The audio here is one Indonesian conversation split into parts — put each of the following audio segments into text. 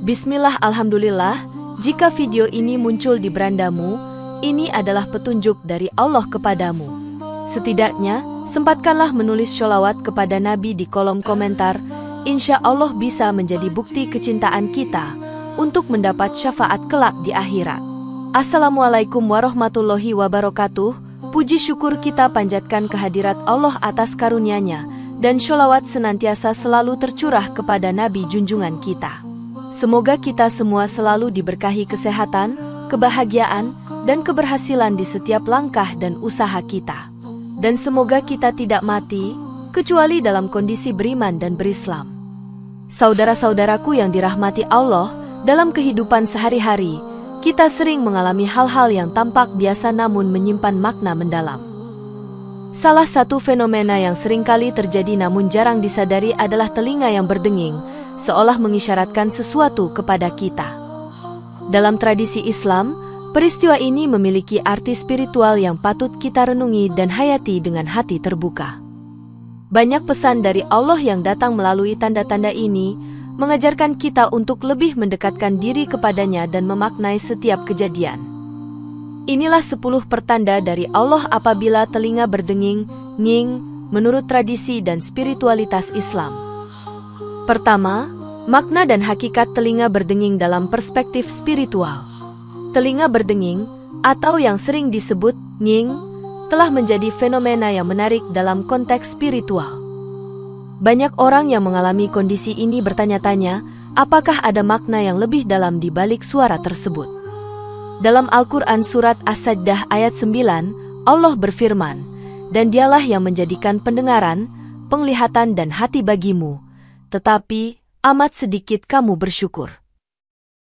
Bismillah, alhamdulillah, jika video ini muncul di berandamu, ini adalah petunjuk dari Allah kepadamu. Setidaknya, sempatkanlah menulis sholawat kepada Nabi di kolom komentar. Insya Allah bisa menjadi bukti kecintaan kita untuk mendapat syafaat kelak di akhirat. Assalamualaikum warahmatullahi wabarakatuh. Puji syukur kita panjatkan kehadirat Allah atas karunia-Nya, dan sholawat senantiasa selalu tercurah kepada Nabi junjungan kita. Semoga kita semua selalu diberkahi kesehatan, kebahagiaan, dan keberhasilan di setiap langkah dan usaha kita. Dan semoga kita tidak mati, kecuali dalam kondisi beriman dan berislam. Saudara-saudaraku yang dirahmati Allah, dalam kehidupan sehari-hari, kita sering mengalami hal-hal yang tampak biasa namun menyimpan makna mendalam. Salah satu fenomena yang seringkali terjadi namun jarang disadari adalah telinga yang berdenging, seolah mengisyaratkan sesuatu kepada kita. Dalam tradisi Islam, peristiwa ini memiliki arti spiritual yang patut kita renungi dan hayati dengan hati terbuka. Banyak pesan dari Allah yang datang melalui tanda-tanda ini, mengajarkan kita untuk lebih mendekatkan diri kepadanya dan memaknai setiap kejadian. Inilah 10 pertanda dari Allah apabila telinga berdenging, nging, menurut tradisi dan spiritualitas Islam. Pertama, makna dan hakikat telinga berdenging dalam perspektif spiritual. Telinga berdenging, atau yang sering disebut nging, telah menjadi fenomena yang menarik dalam konteks spiritual. Banyak orang yang mengalami kondisi ini bertanya-tanya, apakah ada makna yang lebih dalam di balik suara tersebut? Dalam Al-Quran Surat As-Sajdah ayat 9, Allah berfirman, "Dan dialah yang menjadikan pendengaran, penglihatan dan hati bagimu, tetapi amat sedikit kamu bersyukur."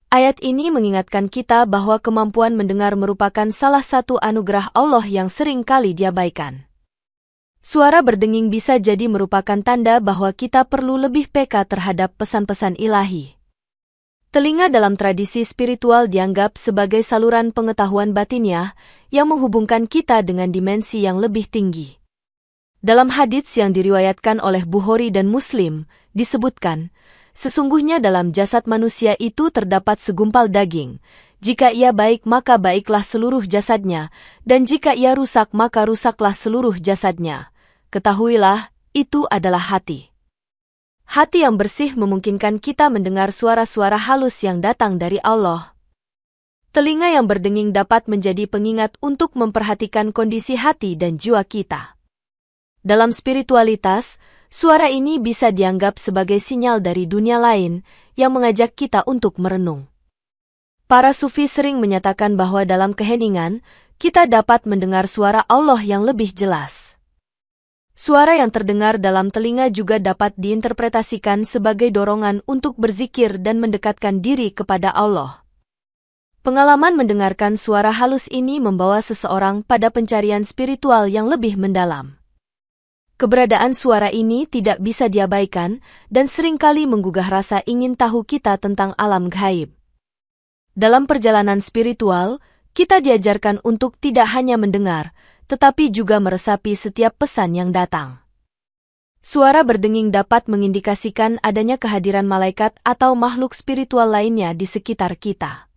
Ayat ini mengingatkan kita bahwa kemampuan mendengar merupakan salah satu anugerah Allah yang sering kali diabaikan. Suara berdenging bisa jadi merupakan tanda bahwa kita perlu lebih peka terhadap pesan-pesan ilahi. Telinga dalam tradisi spiritual dianggap sebagai saluran pengetahuan batiniah yang menghubungkan kita dengan dimensi yang lebih tinggi. Dalam hadits yang diriwayatkan oleh Bukhari dan Muslim, disebutkan, sesungguhnya dalam jasad manusia itu terdapat segumpal daging. Jika ia baik maka baiklah seluruh jasadnya, dan jika ia rusak maka rusaklah seluruh jasadnya. Ketahuilah, itu adalah hati. Hati yang bersih memungkinkan kita mendengar suara-suara halus yang datang dari Allah. Telinga yang berdenging dapat menjadi pengingat untuk memperhatikan kondisi hati dan jiwa kita. Dalam spiritualitas, suara ini bisa dianggap sebagai sinyal dari dunia lain yang mengajak kita untuk merenung. Para sufi sering menyatakan bahwa dalam keheningan, kita dapat mendengar suara Allah yang lebih jelas. Suara yang terdengar dalam telinga juga dapat diinterpretasikan sebagai dorongan untuk berzikir dan mendekatkan diri kepada Allah. Pengalaman mendengarkan suara halus ini membawa seseorang pada pencarian spiritual yang lebih mendalam. Keberadaan suara ini tidak bisa diabaikan dan seringkali menggugah rasa ingin tahu kita tentang alam gaib. Dalam perjalanan spiritual, kita diajarkan untuk tidak hanya mendengar, tetapi juga meresapi setiap pesan yang datang. Suara berdenging dapat mengindikasikan adanya kehadiran malaikat atau makhluk spiritual lainnya di sekitar kita.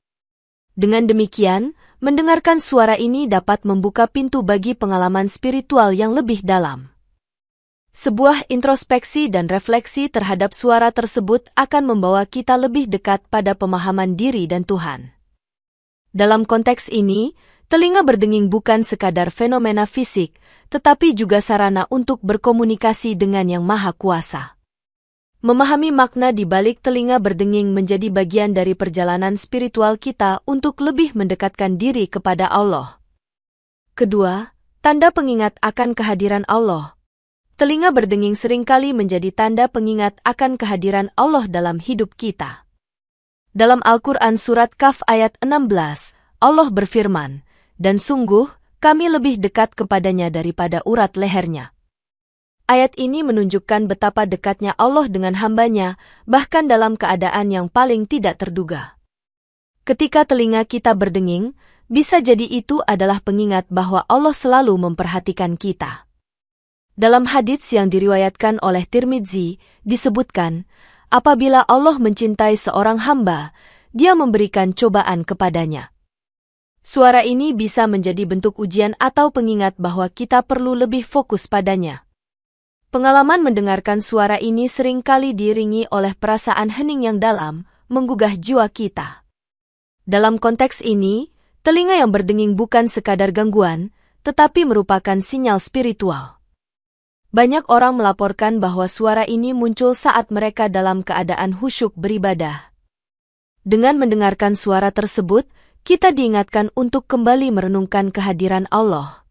Dengan demikian, mendengarkan suara ini dapat membuka pintu bagi pengalaman spiritual yang lebih dalam. Sebuah introspeksi dan refleksi terhadap suara tersebut akan membawa kita lebih dekat pada pemahaman diri dan Tuhan. Dalam konteks ini, telinga berdenging bukan sekadar fenomena fisik, tetapi juga sarana untuk berkomunikasi dengan Yang Maha Kuasa. Memahami makna di balik telinga berdenging menjadi bagian dari perjalanan spiritual kita untuk lebih mendekatkan diri kepada Allah. Kedua, tanda pengingat akan kehadiran Allah. Telinga berdenging seringkali menjadi tanda pengingat akan kehadiran Allah dalam hidup kita. Dalam Al-Quran Surat Kaf ayat 16, Allah berfirman, "Dan sungguh, kami lebih dekat kepadanya daripada urat lehernya." Ayat ini menunjukkan betapa dekatnya Allah dengan hambanya, bahkan dalam keadaan yang paling tidak terduga. Ketika telinga kita berdenging, bisa jadi itu adalah pengingat bahwa Allah selalu memperhatikan kita. Dalam hadits yang diriwayatkan oleh Tirmidzi, disebutkan, apabila Allah mencintai seorang hamba, Dia memberikan cobaan kepadanya. Suara ini bisa menjadi bentuk ujian atau pengingat bahwa kita perlu lebih fokus padanya. Pengalaman mendengarkan suara ini seringkali diiringi oleh perasaan hening yang dalam, menggugah jiwa kita. Dalam konteks ini, telinga yang berdenging bukan sekadar gangguan, tetapi merupakan sinyal spiritual. Banyak orang melaporkan bahwa suara ini muncul saat mereka dalam keadaan khusyuk beribadah. Dengan mendengarkan suara tersebut, kita diingatkan untuk kembali merenungkan kehadiran Allah.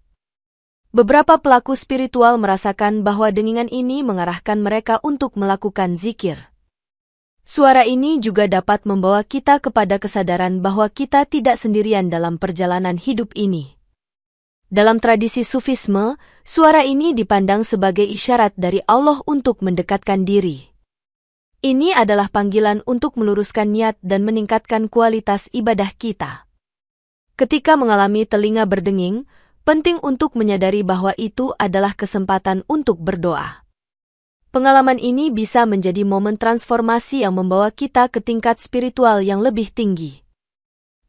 Beberapa pelaku spiritual merasakan bahwa dengingan ini mengarahkan mereka untuk melakukan zikir. Suara ini juga dapat membawa kita kepada kesadaran bahwa kita tidak sendirian dalam perjalanan hidup ini. Dalam tradisi Sufisme, suara ini dipandang sebagai isyarat dari Allah untuk mendekatkan diri. Ini adalah panggilan untuk meluruskan niat dan meningkatkan kualitas ibadah kita. Ketika mengalami telinga berdenging, penting untuk menyadari bahwa itu adalah kesempatan untuk berdoa. Pengalaman ini bisa menjadi momen transformasi yang membawa kita ke tingkat spiritual yang lebih tinggi.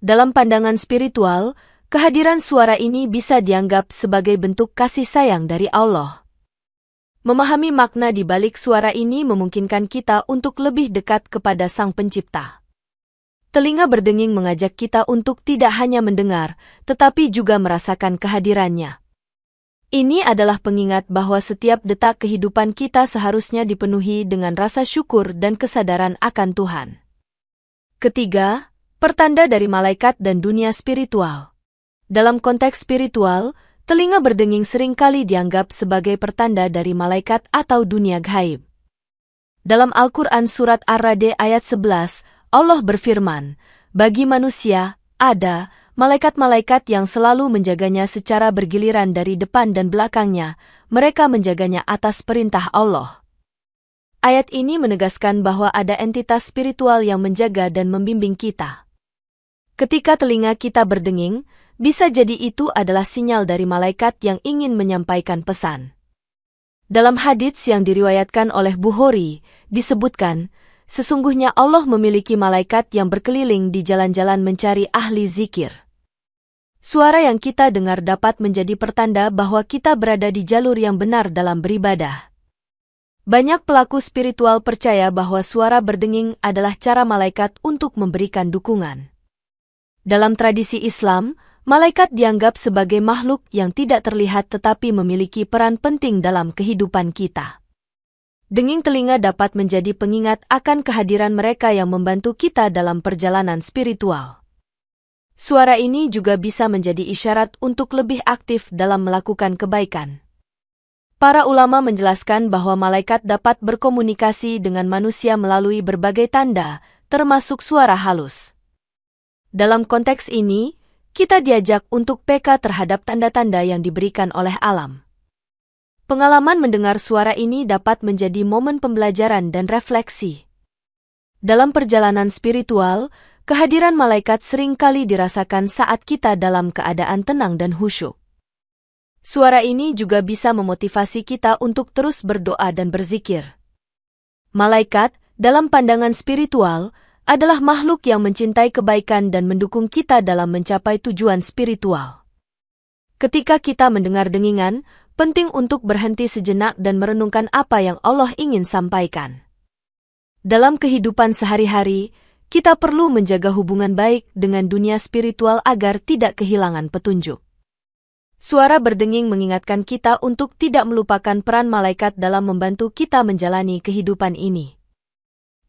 Dalam pandangan spiritual, kehadiran suara ini bisa dianggap sebagai bentuk kasih sayang dari Allah. Memahami makna di balik suara ini memungkinkan kita untuk lebih dekat kepada Sang Pencipta. Telinga berdenging mengajak kita untuk tidak hanya mendengar, tetapi juga merasakan kehadirannya. Ini adalah pengingat bahwa setiap detak kehidupan kita seharusnya dipenuhi dengan rasa syukur dan kesadaran akan Tuhan. Ketiga, pertanda dari malaikat dan dunia spiritual. Dalam konteks spiritual, telinga berdenging seringkali dianggap sebagai pertanda dari malaikat atau dunia gaib. Dalam Al-Quran Surat Ar-Ra'd ayat 11, Allah berfirman, "Bagi manusia, ada malaikat-malaikat yang selalu menjaganya secara bergiliran dari depan dan belakangnya, mereka menjaganya atas perintah Allah." Ayat ini menegaskan bahwa ada entitas spiritual yang menjaga dan membimbing kita. Ketika telinga kita berdenging, bisa jadi itu adalah sinyal dari malaikat yang ingin menyampaikan pesan. Dalam hadits yang diriwayatkan oleh Bukhari, disebutkan, sesungguhnya Allah memiliki malaikat yang berkeliling di jalan-jalan mencari ahli zikir. Suara yang kita dengar dapat menjadi pertanda bahwa kita berada di jalur yang benar dalam beribadah. Banyak pelaku spiritual percaya bahwa suara berdenging adalah cara malaikat untuk memberikan dukungan. Dalam tradisi Islam, malaikat dianggap sebagai makhluk yang tidak terlihat tetapi memiliki peran penting dalam kehidupan kita. Denging telinga dapat menjadi pengingat akan kehadiran mereka yang membantu kita dalam perjalanan spiritual. Suara ini juga bisa menjadi isyarat untuk lebih aktif dalam melakukan kebaikan. Para ulama menjelaskan bahwa malaikat dapat berkomunikasi dengan manusia melalui berbagai tanda, termasuk suara halus. Dalam konteks ini, kita diajak untuk peka terhadap tanda-tanda yang diberikan oleh alam. Pengalaman mendengar suara ini dapat menjadi momen pembelajaran dan refleksi. Dalam perjalanan spiritual, kehadiran malaikat seringkali dirasakan saat kita dalam keadaan tenang dan khusyuk. Suara ini juga bisa memotivasi kita untuk terus berdoa dan berzikir. Malaikat, dalam pandangan spiritual, adalah makhluk yang mencintai kebaikan dan mendukung kita dalam mencapai tujuan spiritual. Ketika kita mendengar dengingan, penting untuk berhenti sejenak dan merenungkan apa yang Allah ingin sampaikan. Dalam kehidupan sehari-hari, kita perlu menjaga hubungan baik dengan dunia spiritual agar tidak kehilangan petunjuk. Suara berdenging mengingatkan kita untuk tidak melupakan peran malaikat dalam membantu kita menjalani kehidupan ini.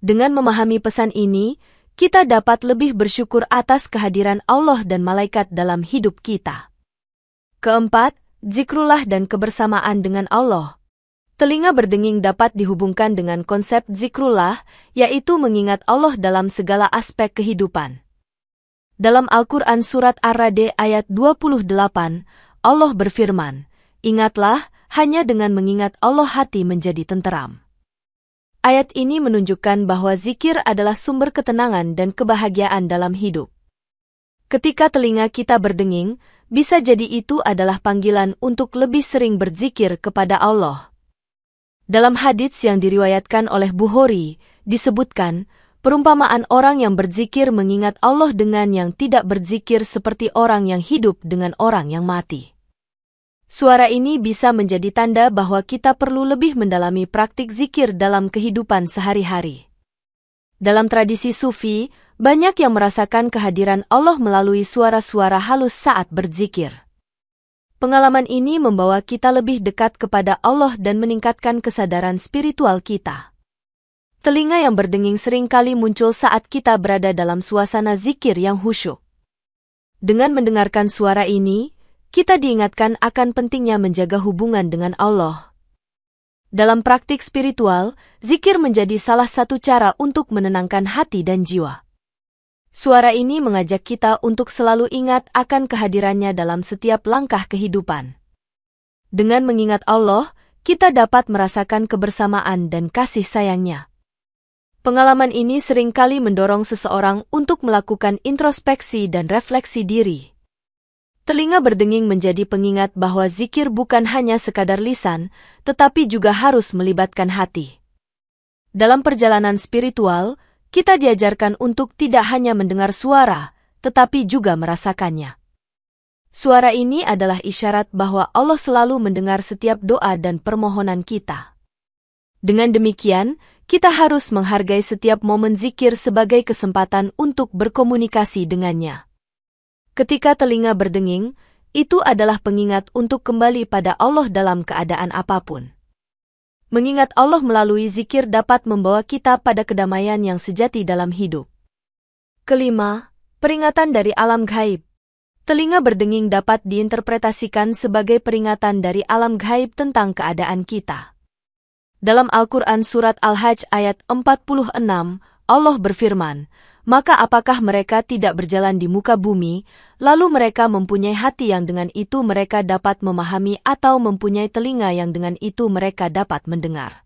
Dengan memahami pesan ini, kita dapat lebih bersyukur atas kehadiran Allah dan malaikat dalam hidup kita. Keempat, zikrullah dan kebersamaan dengan Allah. Telinga berdenging dapat dihubungkan dengan konsep zikrullah, yaitu mengingat Allah dalam segala aspek kehidupan. Dalam Al-Quran Surat Ar-Ra'd ayat 28, Allah berfirman, "Ingatlah, hanya dengan mengingat Allah hati menjadi tenteram." Ayat ini menunjukkan bahwa zikir adalah sumber ketenangan dan kebahagiaan dalam hidup. Ketika telinga kita berdenging, bisa jadi itu adalah panggilan untuk lebih sering berzikir kepada Allah. Dalam hadits yang diriwayatkan oleh Bukhari, disebutkan, perumpamaan orang yang berzikir mengingat Allah dengan yang tidak berzikir seperti orang yang hidup dengan orang yang mati. Suara ini bisa menjadi tanda bahwa kita perlu lebih mendalami praktik zikir dalam kehidupan sehari-hari. Dalam tradisi Sufi, banyak yang merasakan kehadiran Allah melalui suara-suara halus saat berzikir. Pengalaman ini membawa kita lebih dekat kepada Allah dan meningkatkan kesadaran spiritual kita. Telinga yang berdenging seringkali muncul saat kita berada dalam suasana zikir yang khusyuk. Dengan mendengarkan suara ini, kita diingatkan akan pentingnya menjaga hubungan dengan Allah. Dalam praktik spiritual, zikir menjadi salah satu cara untuk menenangkan hati dan jiwa. Suara ini mengajak kita untuk selalu ingat akan kehadirannya dalam setiap langkah kehidupan. Dengan mengingat Allah, kita dapat merasakan kebersamaan dan kasih sayangnya. Pengalaman ini seringkali mendorong seseorang untuk melakukan introspeksi dan refleksi diri. Telinga berdenging menjadi pengingat bahwa zikir bukan hanya sekadar lisan, tetapi juga harus melibatkan hati. Dalam perjalanan spiritual, kita diajarkan untuk tidak hanya mendengar suara, tetapi juga merasakannya. Suara ini adalah isyarat bahwa Allah selalu mendengar setiap doa dan permohonan kita. Dengan demikian, kita harus menghargai setiap momen zikir sebagai kesempatan untuk berkomunikasi dengannya. Ketika telinga berdenging, itu adalah pengingat untuk kembali pada Allah dalam keadaan apapun. Mengingat Allah melalui zikir dapat membawa kita pada kedamaian yang sejati dalam hidup. Kelima, peringatan dari alam gaib. Telinga berdenging dapat diinterpretasikan sebagai peringatan dari alam gaib tentang keadaan kita. Dalam Al-Quran Surat Al-Hajj ayat 46, Allah berfirman, "Maka apakah mereka tidak berjalan di muka bumi, lalu mereka mempunyai hati yang dengan itu mereka dapat memahami atau mempunyai telinga yang dengan itu mereka dapat mendengar?"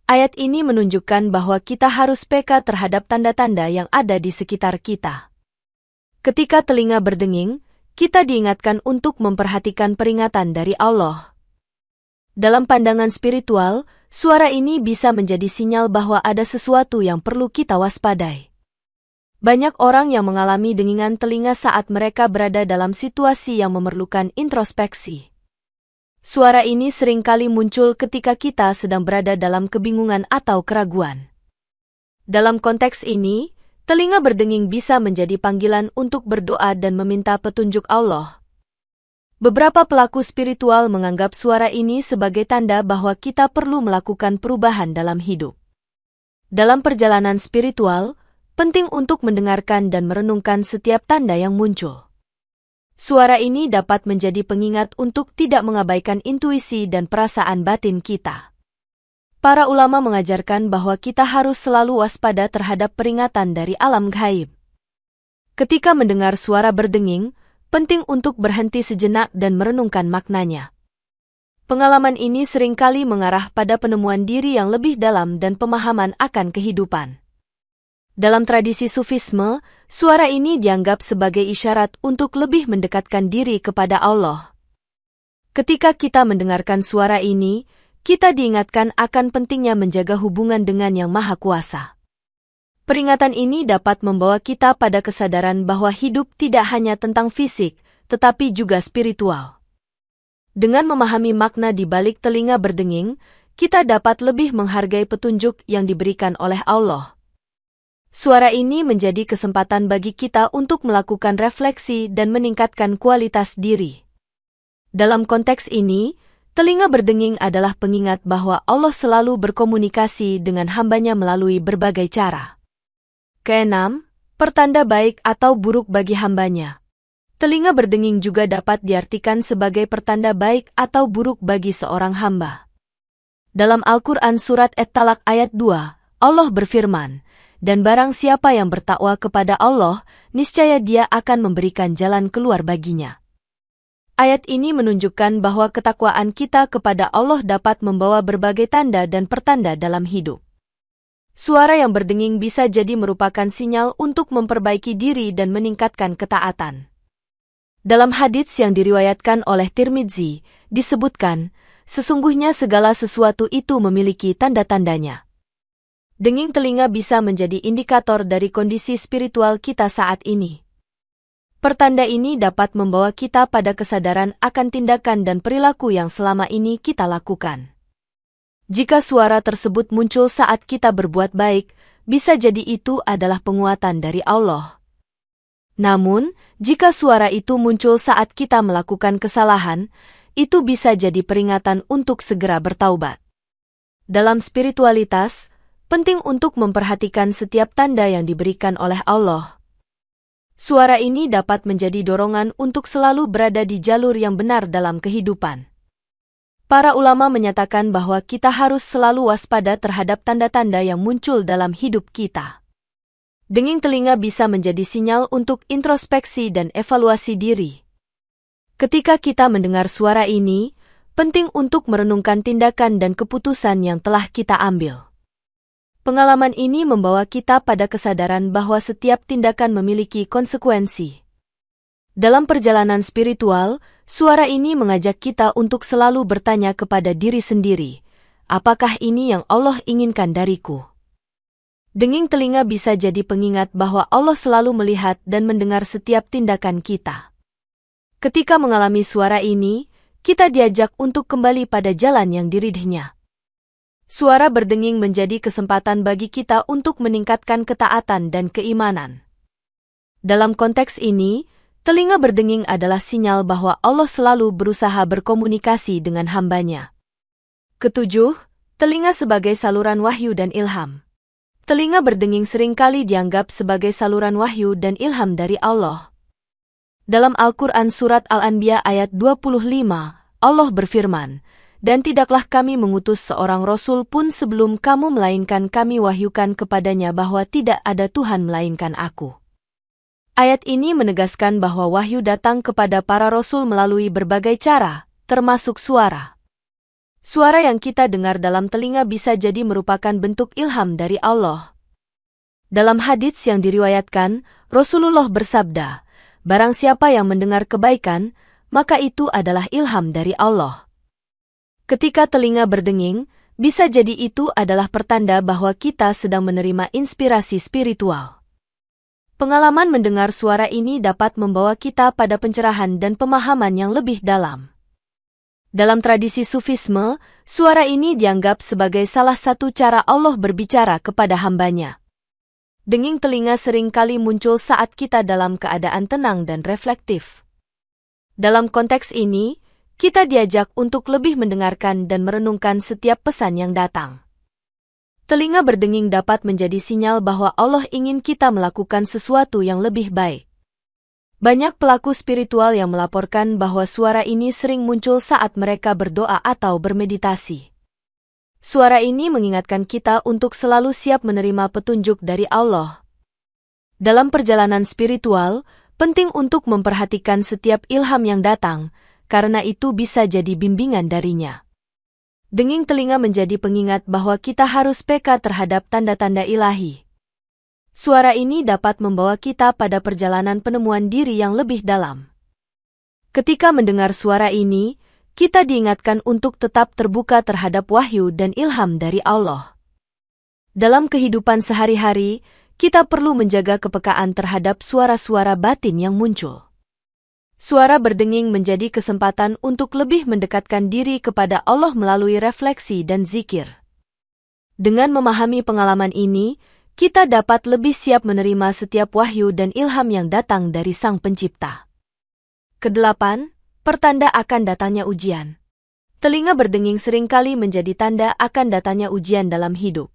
Ayat ini menunjukkan bahwa kita harus peka terhadap tanda-tanda yang ada di sekitar kita. Ketika telinga berdenging, kita diingatkan untuk memperhatikan peringatan dari Allah. Dalam pandangan spiritual, suara ini bisa menjadi sinyal bahwa ada sesuatu yang perlu kita waspadai. Banyak orang yang mengalami dengingan telinga saat mereka berada dalam situasi yang memerlukan introspeksi. Suara ini seringkali muncul ketika kita sedang berada dalam kebingungan atau keraguan. Dalam konteks ini, telinga berdenging bisa menjadi panggilan untuk berdoa dan meminta petunjuk Allah. Beberapa pelaku spiritual menganggap suara ini sebagai tanda bahwa kita perlu melakukan perubahan dalam hidup. Dalam perjalanan spiritual, penting untuk mendengarkan dan merenungkan setiap tanda yang muncul. Suara ini dapat menjadi pengingat untuk tidak mengabaikan intuisi dan perasaan batin kita. Para ulama mengajarkan bahwa kita harus selalu waspada terhadap peringatan dari alam gaib. Ketika mendengar suara berdenging, penting untuk berhenti sejenak dan merenungkan maknanya. Pengalaman ini seringkali mengarah pada penemuan diri yang lebih dalam dan pemahaman akan kehidupan. Dalam tradisi Sufisme, suara ini dianggap sebagai isyarat untuk lebih mendekatkan diri kepada Allah. Ketika kita mendengarkan suara ini, kita diingatkan akan pentingnya menjaga hubungan dengan Yang Maha Kuasa. Peringatan ini dapat membawa kita pada kesadaran bahwa hidup tidak hanya tentang fisik, tetapi juga spiritual. Dengan memahami makna di balik telinga berdenging, kita dapat lebih menghargai petunjuk yang diberikan oleh Allah. Suara ini menjadi kesempatan bagi kita untuk melakukan refleksi dan meningkatkan kualitas diri. Dalam konteks ini, telinga berdenging adalah pengingat bahwa Allah selalu berkomunikasi dengan hamba-Nya melalui berbagai cara. Keenam, pertanda baik atau buruk bagi hamba-Nya. Telinga berdenging juga dapat diartikan sebagai pertanda baik atau buruk bagi seorang hamba. Dalam Al-Quran Surat At-Talaq ayat 2, Allah berfirman, "Dan barang siapa yang bertakwa kepada Allah, niscaya Dia akan memberikan jalan keluar baginya." Ayat ini menunjukkan bahwa ketakwaan kita kepada Allah dapat membawa berbagai tanda dan pertanda dalam hidup. Suara yang berdenging bisa jadi merupakan sinyal untuk memperbaiki diri dan meningkatkan ketaatan. Dalam hadits yang diriwayatkan oleh Tirmidzi, disebutkan, sesungguhnya segala sesuatu itu memiliki tanda-tandanya. Denging telinga bisa menjadi indikator dari kondisi spiritual kita saat ini. Pertanda ini dapat membawa kita pada kesadaran akan tindakan dan perilaku yang selama ini kita lakukan. Jika suara tersebut muncul saat kita berbuat baik, bisa jadi itu adalah penguatan dari Allah. Namun, jika suara itu muncul saat kita melakukan kesalahan, itu bisa jadi peringatan untuk segera bertaubat. Dalam spiritualitas, penting untuk memperhatikan setiap tanda yang diberikan oleh Allah. Suara ini dapat menjadi dorongan untuk selalu berada di jalur yang benar dalam kehidupan. Para ulama menyatakan bahwa kita harus selalu waspada terhadap tanda-tanda yang muncul dalam hidup kita. Denging telinga bisa menjadi sinyal untuk introspeksi dan evaluasi diri. Ketika kita mendengar suara ini, penting untuk merenungkan tindakan dan keputusan yang telah kita ambil. Pengalaman ini membawa kita pada kesadaran bahwa setiap tindakan memiliki konsekuensi. Dalam perjalanan spiritual, suara ini mengajak kita untuk selalu bertanya kepada diri sendiri, apakah ini yang Allah inginkan dariku? Denging telinga bisa jadi pengingat bahwa Allah selalu melihat dan mendengar setiap tindakan kita. Ketika mengalami suara ini, kita diajak untuk kembali pada jalan yang diridhnya. Suara berdenging menjadi kesempatan bagi kita untuk meningkatkan ketaatan dan keimanan. Dalam konteks ini, telinga berdenging adalah sinyal bahwa Allah selalu berusaha berkomunikasi dengan hamba-Nya. Ketujuh, telinga sebagai saluran wahyu dan ilham. Telinga berdenging seringkali dianggap sebagai saluran wahyu dan ilham dari Allah. Dalam Al-Quran Surat Al-Anbiya ayat 25, Allah berfirman, "Dan tidaklah kami mengutus seorang Rasul pun sebelum kamu melainkan kami wahyukan kepadanya bahwa tidak ada Tuhan melainkan Aku." Ayat ini menegaskan bahwa wahyu datang kepada para Rasul melalui berbagai cara, termasuk suara. Suara yang kita dengar dalam telinga bisa jadi merupakan bentuk ilham dari Allah. Dalam hadits yang diriwayatkan, Rasulullah bersabda, "Barang siapa yang mendengar kebaikan, maka itu adalah ilham dari Allah." Ketika telinga berdenging, bisa jadi itu adalah pertanda bahwa kita sedang menerima inspirasi spiritual. Pengalaman mendengar suara ini dapat membawa kita pada pencerahan dan pemahaman yang lebih dalam. Dalam tradisi Sufisme, suara ini dianggap sebagai salah satu cara Allah berbicara kepada hamba-Nya. Denging telinga sering kali muncul saat kita dalam keadaan tenang dan reflektif. Dalam konteks ini, kita diajak untuk lebih mendengarkan dan merenungkan setiap pesan yang datang. Telinga berdenging dapat menjadi sinyal bahwa Allah ingin kita melakukan sesuatu yang lebih baik. Banyak pelaku spiritual yang melaporkan bahwa suara ini sering muncul saat mereka berdoa atau bermeditasi. Suara ini mengingatkan kita untuk selalu siap menerima petunjuk dari Allah. Dalam perjalanan spiritual, penting untuk memperhatikan setiap ilham yang datang, karena itu bisa jadi bimbingan darinya. Denging telinga menjadi pengingat bahwa kita harus peka terhadap tanda-tanda ilahi. Suara ini dapat membawa kita pada perjalanan penemuan diri yang lebih dalam. Ketika mendengar suara ini, kita diingatkan untuk tetap terbuka terhadap wahyu dan ilham dari Allah. Dalam kehidupan sehari-hari, kita perlu menjaga kepekaan terhadap suara-suara batin yang muncul. Suara berdenging menjadi kesempatan untuk lebih mendekatkan diri kepada Allah melalui refleksi dan zikir. Dengan memahami pengalaman ini, kita dapat lebih siap menerima setiap wahyu dan ilham yang datang dari Sang Pencipta. Kedelapan, pertanda akan datangnya ujian. Telinga berdenging seringkali menjadi tanda akan datangnya ujian dalam hidup.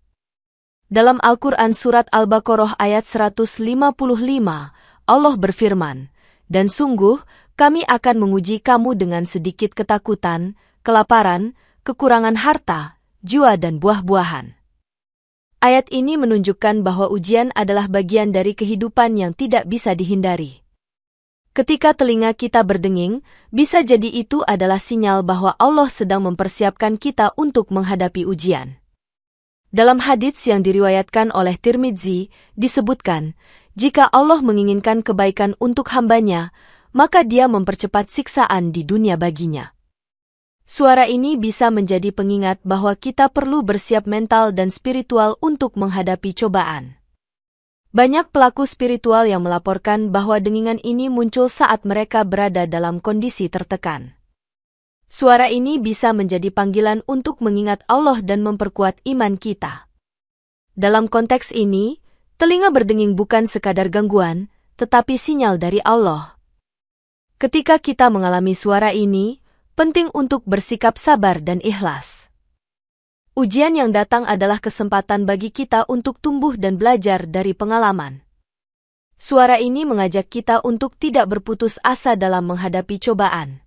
Dalam Al-Quran Surat Al-Baqarah ayat 155, Allah berfirman, "Dan sungguh, kami akan menguji kamu dengan sedikit ketakutan, kelaparan, kekurangan harta, jiwa dan buah-buahan." Ayat ini menunjukkan bahwa ujian adalah bagian dari kehidupan yang tidak bisa dihindari. Ketika telinga kita berdenging, bisa jadi itu adalah sinyal bahwa Allah sedang mempersiapkan kita untuk menghadapi ujian. Dalam hadits yang diriwayatkan oleh Tirmidzi, disebutkan, jika Allah menginginkan kebaikan untuk hamba-Nya, maka Dia mempercepat siksaan di dunia baginya. Suara ini bisa menjadi pengingat bahwa kita perlu bersiap mental dan spiritual untuk menghadapi cobaan. Banyak pelaku spiritual yang melaporkan bahwa dengingan ini muncul saat mereka berada dalam kondisi tertekan. Suara ini bisa menjadi panggilan untuk mengingat Allah dan memperkuat iman kita. Dalam konteks ini, telinga berdenging bukan sekadar gangguan, tetapi sinyal dari Allah. Ketika kita mengalami suara ini, penting untuk bersikap sabar dan ikhlas. Ujian yang datang adalah kesempatan bagi kita untuk tumbuh dan belajar dari pengalaman. Suara ini mengajak kita untuk tidak berputus asa dalam menghadapi cobaan.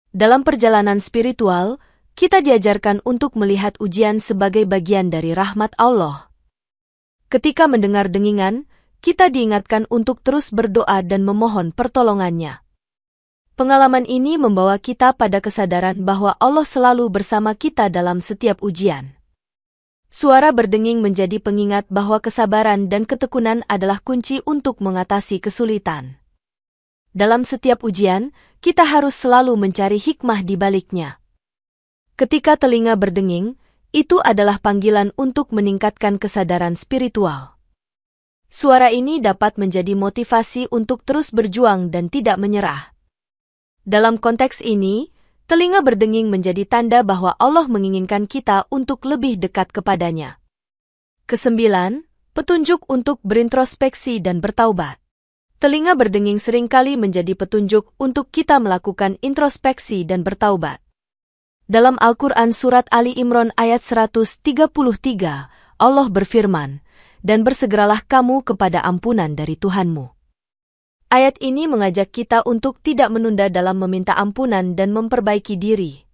Dalam perjalanan spiritual, kita diajarkan untuk melihat ujian sebagai bagian dari rahmat Allah. Ketika mendengar dengingan, kita diingatkan untuk terus berdoa dan memohon pertolongannya. Pengalaman ini membawa kita pada kesadaran bahwa Allah selalu bersama kita dalam setiap ujian. Suara berdenging menjadi pengingat bahwa kesabaran dan ketekunan adalah kunci untuk mengatasi kesulitan. Dalam setiap ujian, kita harus selalu mencari hikmah di baliknya. Ketika telinga berdenging, itu adalah panggilan untuk meningkatkan kesadaran spiritual. Suara ini dapat menjadi motivasi untuk terus berjuang dan tidak menyerah. Dalam konteks ini, telinga berdenging menjadi tanda bahwa Allah menginginkan kita untuk lebih dekat kepadanya. Kesembilan, petunjuk untuk berintrospeksi dan bertaubat. Telinga berdenging seringkali menjadi petunjuk untuk kita melakukan introspeksi dan bertaubat. Dalam Al-Quran Surat Ali Imran ayat 133, Allah berfirman, "Dan bersegeralah kamu kepada ampunan dari Tuhanmu." Ayat ini mengajak kita untuk tidak menunda dalam meminta ampunan dan memperbaiki diri.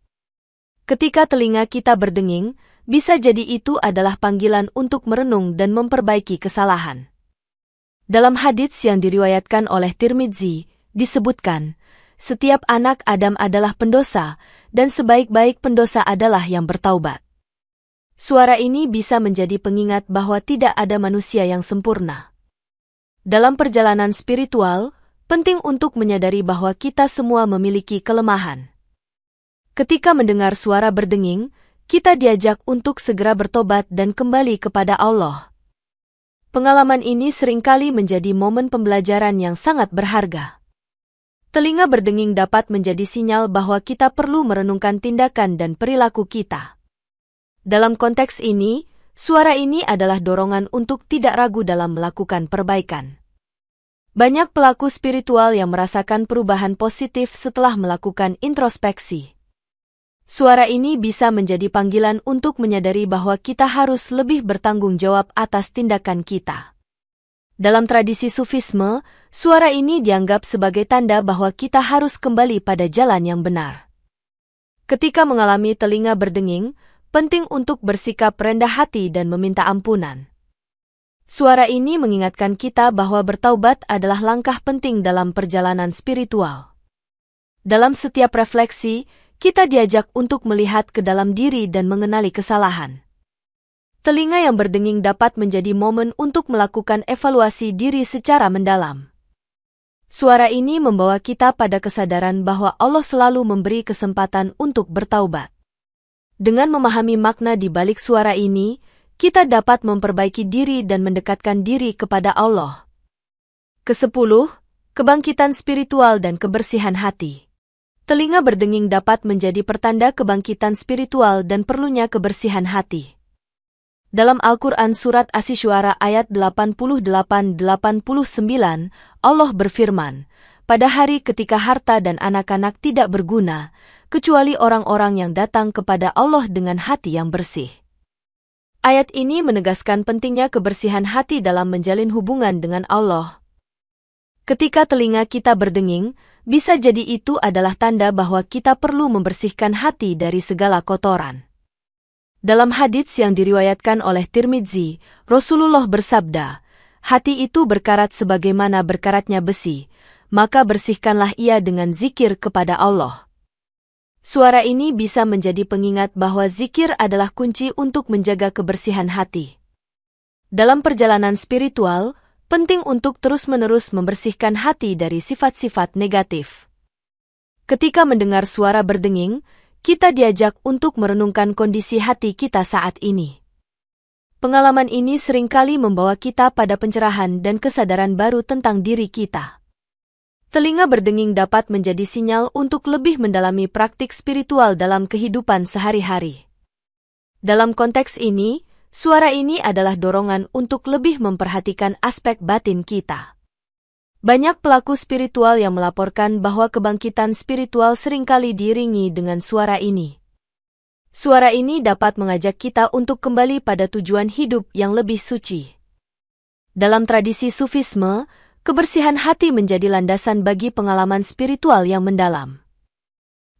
Ketika telinga kita berdenging, bisa jadi itu adalah panggilan untuk merenung dan memperbaiki kesalahan. Dalam hadits yang diriwayatkan oleh Tirmidzi, disebutkan, setiap anak Adam adalah pendosa, dan sebaik-baik pendosa adalah yang bertaubat. Suara ini bisa menjadi pengingat bahwa tidak ada manusia yang sempurna. Dalam perjalanan spiritual, penting untuk menyadari bahwa kita semua memiliki kelemahan. Ketika mendengar suara berdenging, kita diajak untuk segera bertobat dan kembali kepada Allah. Pengalaman ini seringkali menjadi momen pembelajaran yang sangat berharga. Telinga berdenging dapat menjadi sinyal bahwa kita perlu merenungkan tindakan dan perilaku kita. Dalam konteks ini, suara ini adalah dorongan untuk tidak ragu dalam melakukan perbaikan. Banyak pelaku spiritual yang merasakan perubahan positif setelah melakukan introspeksi. Suara ini bisa menjadi panggilan untuk menyadari bahwa kita harus lebih bertanggung jawab atas tindakan kita. Dalam tradisi Sufisme, suara ini dianggap sebagai tanda bahwa kita harus kembali pada jalan yang benar. Ketika mengalami telinga berdenging, penting untuk bersikap rendah hati dan meminta ampunan. Suara ini mengingatkan kita bahwa bertaubat adalah langkah penting dalam perjalanan spiritual. Dalam setiap refleksi, kita diajak untuk melihat ke dalam diri dan mengenali kesalahan. Telinga yang berdenging dapat menjadi momen untuk melakukan evaluasi diri secara mendalam. Suara ini membawa kita pada kesadaran bahwa Allah selalu memberi kesempatan untuk bertaubat. Dengan memahami makna di balik suara ini, kita dapat memperbaiki diri dan mendekatkan diri kepada Allah. Kesepuluh, kebangkitan spiritual dan kebersihan hati. Telinga berdenging dapat menjadi pertanda kebangkitan spiritual dan perlunya kebersihan hati. Dalam Al-Quran Surat Asy-Syu'ara ayat 88-89, Allah berfirman, "Pada hari ketika harta dan anak-anak tidak berguna, kecuali orang-orang yang datang kepada Allah dengan hati yang bersih." Ayat ini menegaskan pentingnya kebersihan hati dalam menjalin hubungan dengan Allah. Ketika telinga kita berdenging, bisa jadi itu adalah tanda bahwa kita perlu membersihkan hati dari segala kotoran. Dalam hadits yang diriwayatkan oleh Tirmidzi, Rasulullah bersabda, "Hati itu berkarat sebagaimana berkaratnya besi, maka bersihkanlah ia dengan zikir kepada Allah." Suara ini bisa menjadi pengingat bahwa zikir adalah kunci untuk menjaga kebersihan hati. Dalam perjalanan spiritual, penting untuk terus-menerus membersihkan hati dari sifat-sifat negatif. Ketika mendengar suara berdenging, kita diajak untuk merenungkan kondisi hati kita saat ini. Pengalaman ini seringkali membawa kita pada pencerahan dan kesadaran baru tentang diri kita. Telinga berdenging dapat menjadi sinyal untuk lebih mendalami praktik spiritual dalam kehidupan sehari-hari. Dalam konteks ini, suara ini adalah dorongan untuk lebih memperhatikan aspek batin kita. Banyak pelaku spiritual yang melaporkan bahwa kebangkitan spiritual seringkali diiringi dengan suara ini. Suara ini dapat mengajak kita untuk kembali pada tujuan hidup yang lebih suci. Dalam tradisi Sufisme, kebersihan hati menjadi landasan bagi pengalaman spiritual yang mendalam.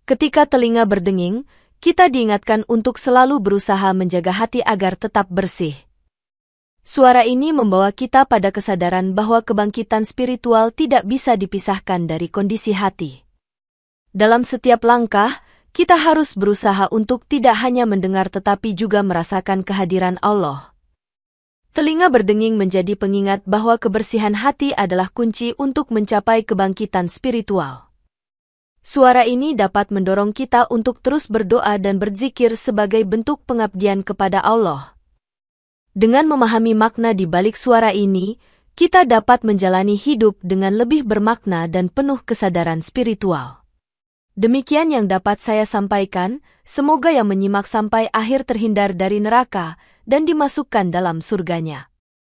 Ketika telinga berdenging, kita diingatkan untuk selalu berusaha menjaga hati agar tetap bersih. Suara ini membawa kita pada kesadaran bahwa kebangkitan spiritual tidak bisa dipisahkan dari kondisi hati. Dalam setiap langkah, kita harus berusaha untuk tidak hanya mendengar tetapi juga merasakan kehadiran Allah. Telinga berdenging menjadi pengingat bahwa kebersihan hati adalah kunci untuk mencapai kebangkitan spiritual. Suara ini dapat mendorong kita untuk terus berdoa dan berzikir sebagai bentuk pengabdian kepada Allah. Dengan memahami makna di balik suara ini, kita dapat menjalani hidup dengan lebih bermakna dan penuh kesadaran spiritual. Demikian yang dapat saya sampaikan, semoga yang menyimak sampai akhir terhindar dari neraka dan dimasukkan dalam surganya.